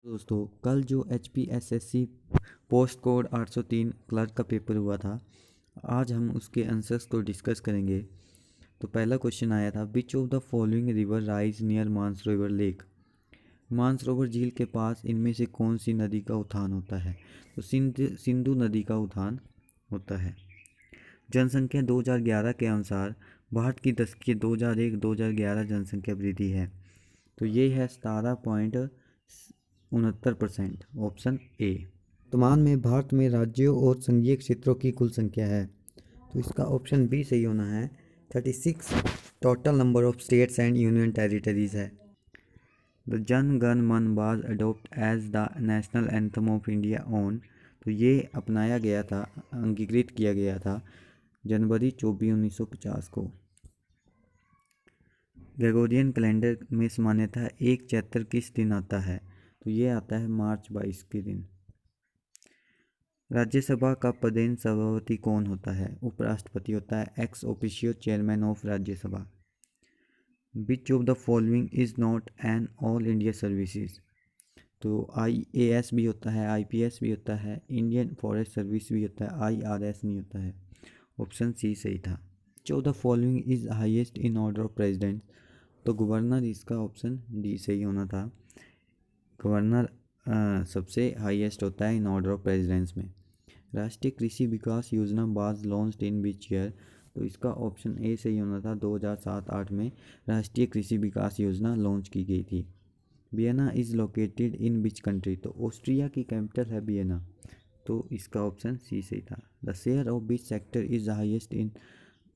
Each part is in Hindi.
दोस्तों, कल जो HPSSC पोस्ट कोड 803 क्लर्क का पेपर हुआ था, आज हम उसके आंसर्स को डिस्कस करेंगे। तो पहला क्वेश्चन आया था, which of the following river rise near Mansarovar lake. Mansarovar झील के पास इनमें से कौन सी नदी का उठान होता है? तो सिंधु नदी का उठान होता है। जनसंख्या 2011 के अनुसार भारत की दशकीय 2001-2011 जनसंख्या वृद्धि है। तो ये है 17.69%, ऑप्शन ए। वर्तमान में भारत में राज्यों और संघीय क्षेत्रों की कुल संख्या है, तो इसका ऑप्शन बी सही होना है। 36 total number of states and union territories है। The Jana Gana Mana was adopt as the national anthem of India on, तो ये अपनाया गया था, अंगीकृत किया गया था जनवरी 24, 1950 को। ग्रेगोरियन कैलेंडर में सामान्यतः एक चैत्र किस दिन आता है? तो ये आता है मार्च 22 के दिन। राज्यसभा का पदेन सभापति कौन होता है? उपराष्ट्रपति होता है, ex officio chairman of Rajya Sabha. Which of the following is not an all India services. तो IAS भी होता है, IPS भी होता है, इंडियन फॉरेस्ट सर्विस भी होता है, IRS नहीं होता है। ऑप्शन सी सही था। Which of the following is highest in order of president. तो गवर्नर, इसका ऑप्शन डी सही होना था। गवर्नर सबसे हाईएस्ट होता है इन ऑर्डर ऑफ प्रेसिडेंस में। राष्ट्रीय कृषि विकास योजना was launched in which year. तो इसका ऑप्शन ए सही होना था। 2007-8 में राष्ट्रीय कृषि विकास योजना लॉन्च की गई थी। Vienna is located in which country. तो ऑस्ट्रिया की कैपिटल है वियना, तो इसका ऑप्शन सी सही था। The share of which sector is highest in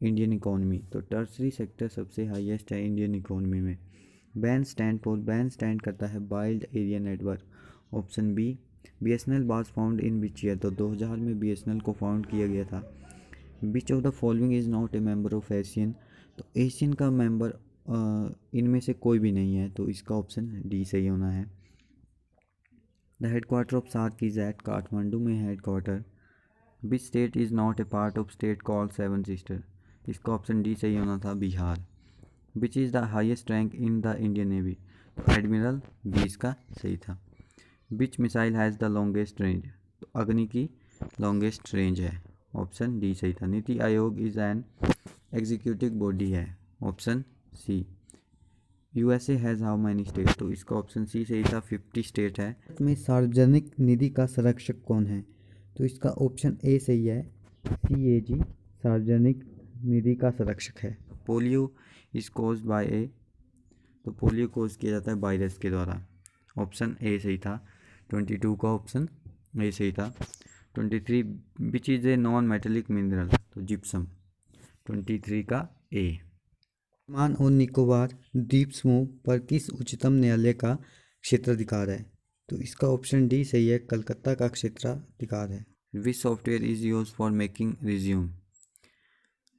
Indian economy. तो टर्सरी सेक्टर सबसे हाईएस्ट है इंडियन इकोनॉमी में। बैन स्टैंड करता है wide area network. Option B. BSNL was found in which year. तो 2000 में BSNL को फाउंड किया गया था। Which of the following is not A member of Asian. तो एशियन का मेंबर इनमें से कोई भी नहीं है, तो इसका ऑप्शन डी सही होना है। The headquarter of SAARC is at Kathmandu में headquarter. Which state is not a part of state called seven sister. इसका ऑप्शन डी सही होना था, Bihar. Which is the highest rank in the Indian navy. तो एडमिरल, बी इसका सही था। Which missile has the longest range. तो अग्नि की लॉन्गेस्ट रेंज है, ऑप्शन डी सही था। NITI Aayog is an executive body है, option C. USA has how many state. तो इसका ऑप्शन सी सही था, 50 स्टेट है। में सार्वजनिक निधि का संरक्षक कौन है? तो इसका ऑप्शन ए सही है, CAG सार्वजनिक निधि का संरक्षक है। पोलियो इज कोज्ड बाय ए। तो पोलियो कोज किया जाता है वायरस के द्वारा, ऑप्शन ए सही था। 22 का ऑप्शन ए सही था। 23 which is a non metallic mineral. तो जिप्सम, 23 का ए। अंडमान और निकोबार द्वीप समूह पर किस उच्चतम न्यायालय का क्षेत्राधिकार है? तो इसका ऑप्शन डी सही है, कलकत्ता का क्षेत्राधिकार है। विच software is use for making resume.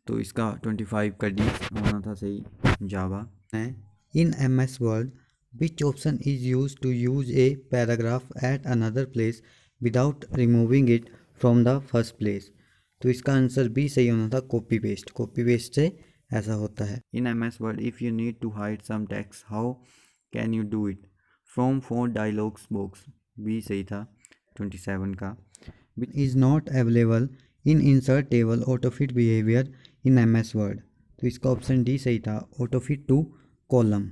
तो इसका 25 का डी होना था सही, जावा है। In MS word which option is use to use a paragraph at another place without removing it from the first place. तो इसका आंसर बी सही होना था, कॉपी पेस्ट से ऐसा होता है। In MS word if you need to hide some text how can you do it from 4 dialogs box. B सही था, 27 का। Is not available in insert table autofit behaviour in MS word. तो इसका ऑप्शन डी सही था, autofit to column.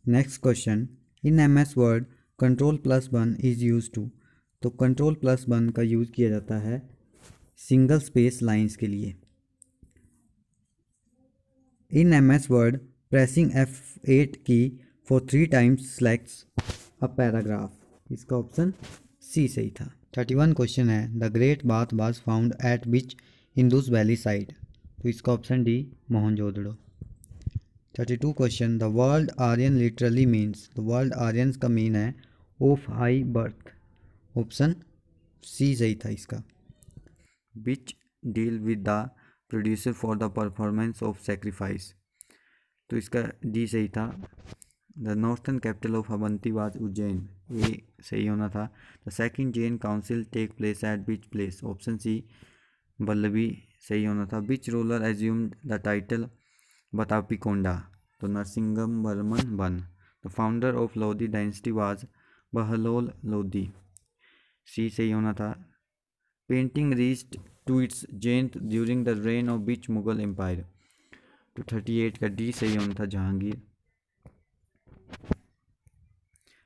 Next question, in MS word Ctrl+1 is use to. तो Ctrl+1 का यूज़ किया जाता है सिंगल स्पेस लाइंस के लिए। इन MS word pressing F8 key for 3 times selects a paragraph. इसका ऑप्शन सी सही था। 31 क्वेश्चन है, the great bath was found at which Indus valley site. तो इसका option D, Mohenjodaro. 32 question, the word Aryan literally means. The word Aryans का मीन है of high birth. Option C सही था इसका। Which deal with the producer for the performance of sacrifice. तो इसका डी सही था। The northern capital of Avanti was Ujjain. ये सही होना था। The second Jain council take place at which place. Option C, Vallabhi सही होना था। Which ruler assumed the title Vatapikonda. तो Narasimha Varman one. The founder of Lodi dynasty was Bahlol Lodi, C सही होना था। Painting reached to its zenith during the reign of which Mughal empire, तो 38 का डी सही होना था जहांगीर।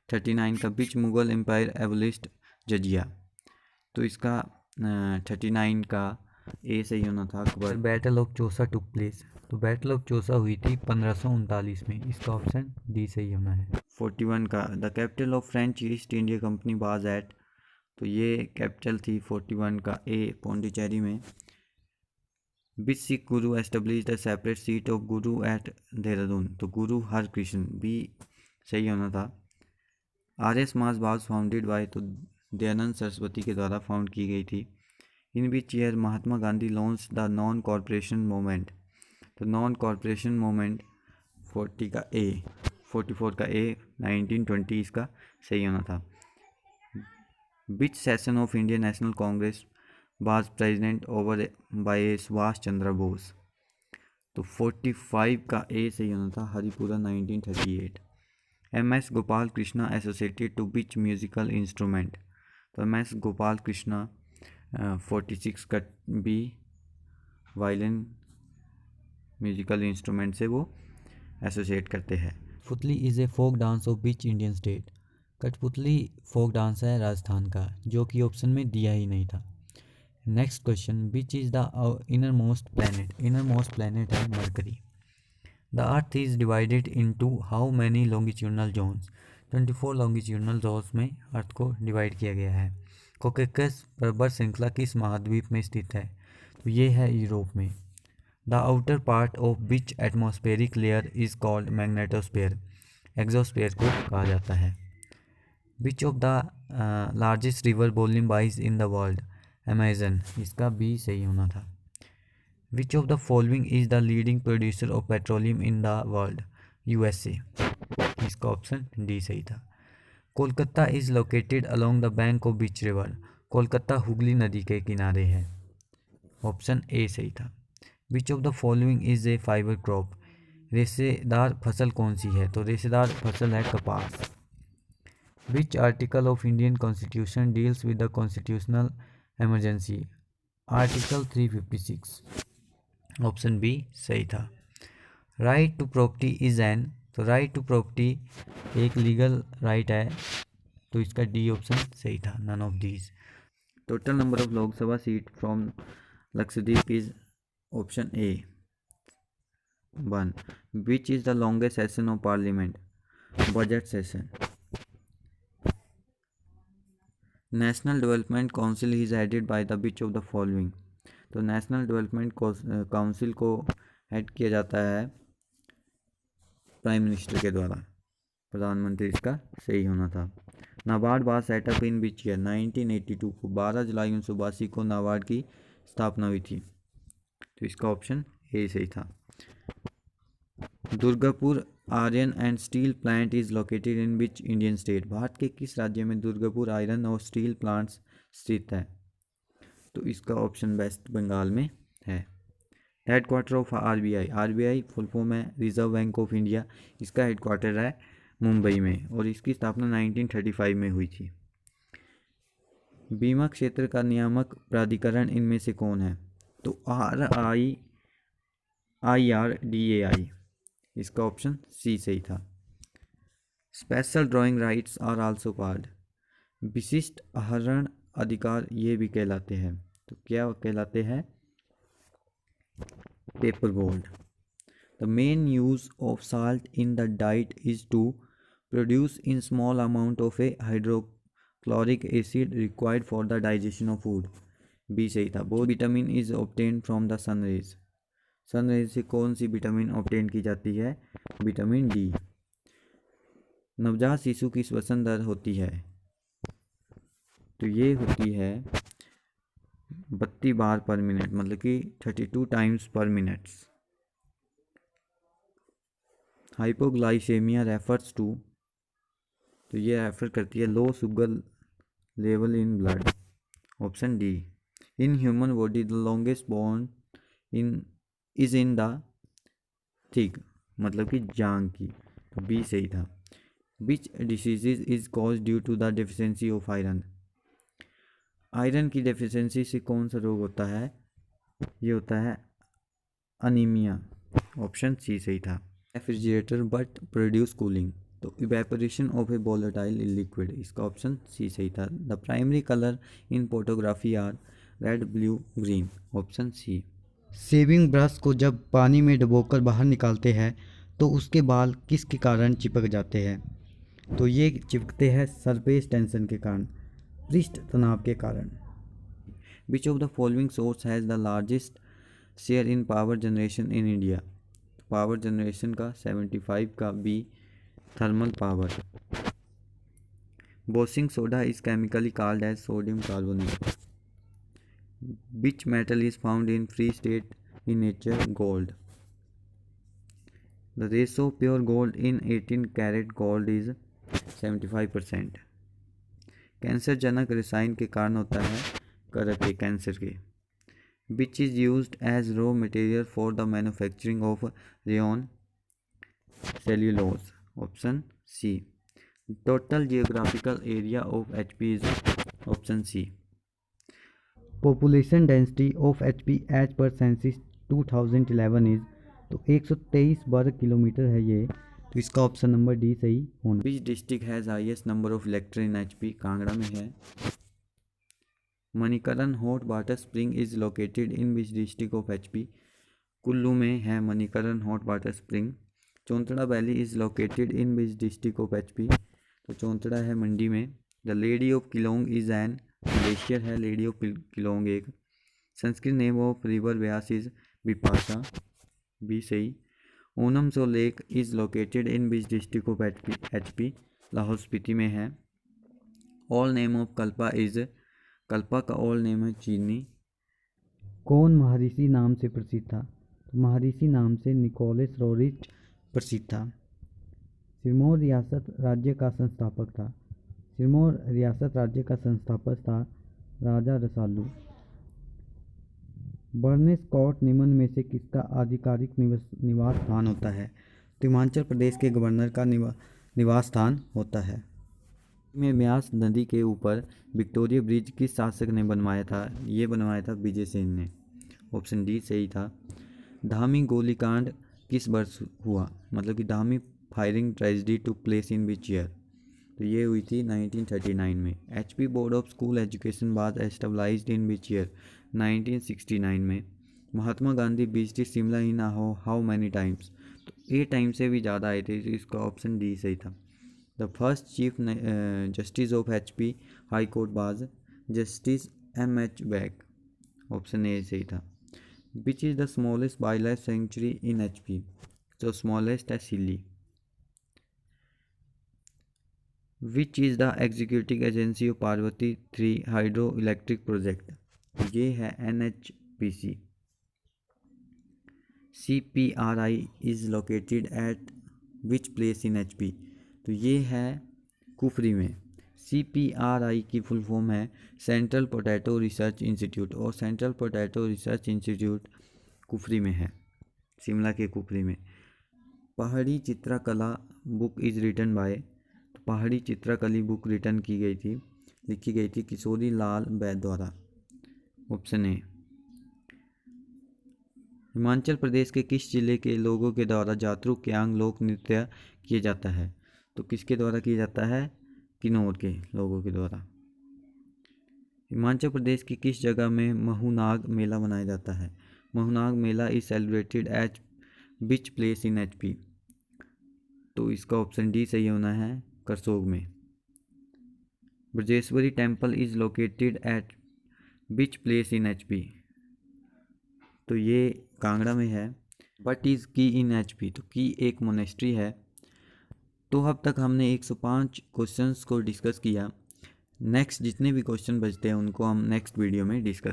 39 का विच मुगल एम्पायर एबलिश्ड जजिया, तो इसका 39 का ए सही होना था Akbar. Battle of Chausa took place, तो बैटल ऑफ चौसा हुई थी 1539 में, इसका ऑप्शन डी सही होना है। 41 का the capital of French east India company was at, तो ये कैपिटल थी 41 का ए पौंडीचेरी में। विच सिख गुरु established the separate seat of Guru eight Dehradun, तो गुरु हरकृष्ण, बी सही होना था। Arya Samaj was founded by, तो दयानंद सरस्वती के द्वारा फाउंड की गई थी। In which year Mahatma Gandhi launch the non corporation movement, तो नॉन कॉरपोरेशन मूवमेंट 40 का ए, 44 का ए 1920 इसका सही होना था। Which session of Indian National Congress was president over by Subhash Chandra Bose, तो 45 का ए सही होना था Haripura 1938। M S Gopal Krishna associated to which musical instrument, तो एम एस गोपाल कृष्णा 46 का बी वायलिन म्यूजिकल इंस्ट्रूमेंट से वो एसोसिएट करते हैं। Kathputli is a folk dance of which Indian state, Kathputli folk dance है राजस्थान का, जो कि ऑप्शन में दिया ही नहीं था। Next question, which is the innermost planet, innermost planet है Mercury. The earth is divided into how many longitudinal zones, 24 longitudinal zones में अर्थ को डिवाइड किया गया है। कोकेकस पर्वत श्रृंखला किस महाद्वीप में स्थित है, तो ये है यूरोप में। The outer part of which atmospheric layer is called magnetosphere, exosphere को कहा जाता है। विच of the largest river volume wise in the world, Amazon, इसका बी सही होना था। Which of the following is the leading producer of petroleum in the world, USA, इसका ऑप्शन डी सही था। Kolkata is located along the bank of which river, Kolkata Hooghly नदी के किनारे है, ऑप्शन ए सही था। Which of the following is a fibre crop, रेशेदार फसल कौन सी है, तो रेशेदार फसल है कपास। Which article of Indian constitution deals with the constitutional emergency, article 356, option B सही था। Right to property is an, तो राइट टू प्रॉपर्टी एक लीगल राइट है, तो इसका डी ऑप्शन सही था, none of these. Total number of Lok Sabha seat from Lakshadweep is option A 1। Which is the longest session of parliament, budget session. National development council is headed by the which of the following, तो नेशनल डेवलपमेंट काउंसिल को हेड किया जाता है प्राइम मिनिस्टर के द्वारा, प्रधानमंत्री, इसका सही होना था। NABARD was setup in which year, 1982 को 12 जुलाई 1982 को नाबार्ड की स्थापना हुई थी, तो इसका ऑप्शन ए सही था। Durgapur iron and steel plant is located in which Indian state, Bharat के किस राज्य में दुर्गापुर आयरन और स्टील प्लांट्स स्थित है, तो इसका ऑप्शन वेस्ट बंगाल में है। Headquarter of RBI, RBI full form है रिजर्व बैंक ऑफ इंडिया, इसका हेडक्वार्टर है मुंबई में और इसकी स्थापना 1935 में हुई थी। बीमा क्षेत्र का नियामक प्राधिकरण इनमें से कौन है, तो IRDAI, इसका ऑप्शन सी सही था। Special drawing rights are also called, विशिष्ट आहरण अधिकार ये भी कहलाते हैं, तो क्या कहलाते हैं, paper board. The main use of salt in the diet is to produce in small amount of a hydrochloric acid required for the digestion of food, B सही था। Both vitamin is obtain from the sun rays, sun rays से कौन सी विटामिन ऑब्टेन की जाती है, विटामिन डी। नवजात शिशु की श्वसन दर होती है, तो ये होती है 32 बार पर मिनट, मतलब कि 32 टाइम्स पर मिनट। हाइपोग्लाइसेमिया रेफर्स टू, तो ये रेफर करती है low sugar level in blood, option D. In human body the longest bone in the thigh, मतलब कि जांग की, तो बी सही था। Which diseases is cause due to the deficiency of iron. Iron की डेफिशिएंसी से कौन सा रोग होता है? ये होता है अनीमिया। ऑप्शन सी सही था। रेफ्रिजरेटर बट प्रोड्यूस कूलिंग, तो evaporation of a volatile liquid, इसका ऑप्शन सी सही था। The primary colour in photography are red, blue, green, option C. Shaving brush को जब पानी में डुबोकर बाहर निकालते हैं तो उसके बाल किसके कारण चिपक जाते हैं? तो ये चिपकते हैं सरफेस टेंशन के कारण, पृष्ठ तनाव के कारण। Which of the following source has the largest share in power generation in India? Power generation का 75 का B thermal power. Washing soda is chemically called as sodium carbonate. Which metal is found in free state in nature? Gold. The ratio of pure gold in 18 carat gold is 75%। Cancer जनक रसायन के कारण होता है करके कैंसर के। Which is used as raw material for the manufacturing of rayon cellulose, option C. Total geographical area of HP is, option C. Population density of HP as per census 2011 is, तो 123 वर्ग किलोमीटर है ये, तो इसका ऑप्शन नंबर डी सही होना। Which district has highest number of elector in HP? Kangra में है। Manikaran hot water spring is located in which district of HP? Kullu में है Manikaran hot water spring. Chauntra valley is located in which district of HP? तो चौंतड़ा है मंडी में। The lady of Keylong is an glacier है, लेडी ऑफ किलोंग एक। Sanskrit name of river Vyas is Bipasha, B सही। ओनम सो lake is located in which district of HP? Lahaul Spiti में है। All name of Kalpa is, Kalpa का ऑल नेम है चीनी। कौन महर्षि नाम से प्रसिद्ध था? महर्षि नाम से निकोलस रोरिच प्रसिद्ध था। सिरमौर रियासत राज्य का संस्थापक था। सिरमौर रियासत राज्य का संस्थापक था राजा रसालू। बर्नेस कोर्ट निम्न में से किसका आधिकारिक निवास स्थान होता है? तो हिमाचल प्रदेश के गवर्नर का निवास स्थान होता है। में ब्यास नदी के ऊपर विक्टोरिया ब्रिज किस शासक ने बनवाया था? ये बनवाया था विजय सेन ने, ऑप्शन डी सही था। धामी गोलीकांड किस वर्ष हुआ? मतलब कि Dhami firing tragedy took place in which year? तो ये हुई थी 1939 में। HP board of school education was established in which year? 1969 में। Mahatma Gandhi visited Shimla in how many times? तो 8 टाइम से भी ज़्यादा आए थे, तो इसका ऑप्शन डी सही था। The first chief justice of HP high court was justice MH Beg, option A सही था। Which is the smallest wildlife sanctuary in HP? तो स्मॉलेस्ट है Shilli. Which is the executive agency of Parvati 3 hydroelectric project? ये है NHPC। CPRI is located at which place in HP? तो ये है कुफरी में। CPRI की फुल फॉर्म है सेंट्रल पोटैटो रिसर्च इंस्टीट्यूट, और central potato research institute Kufri में है, शिमला के कुफरी में। पहाड़ी चित्रकला बुक इज़ रिटन बाय, तो पहाड़ी चित्रकली बुक रिटन की गई थी, लिखी गई थी किशोरी लाल बैद द्वारा, ऑप्शन ए। हिमाचल प्रदेश के किस जिले के लोगों के द्वारा जातरू क्यांग लोक नृत्य किया जाता है? तो किसके द्वारा किया जाता है? किन्नौर के लोगों के द्वारा। हिमाचल प्रदेश की किस जगह में महुनाग मेला मनाया जाता है? Mahunag mela is celebrated at which place in HP? तो इसका ऑप्शन डी सही होना है, करसोग में। Brajeshwari temple is located at which place in HP? तो ये कांगड़ा में है। बट इज़ की इन HP? तो की एक मोनेस्ट्री है। तो अब तक हमने 105 क्वेश्चंस को डिस्कस किया। नेक्स्ट जितने भी क्वेश्चन बचते हैं उनको हम नेक्स्ट वीडियो में डिस्कस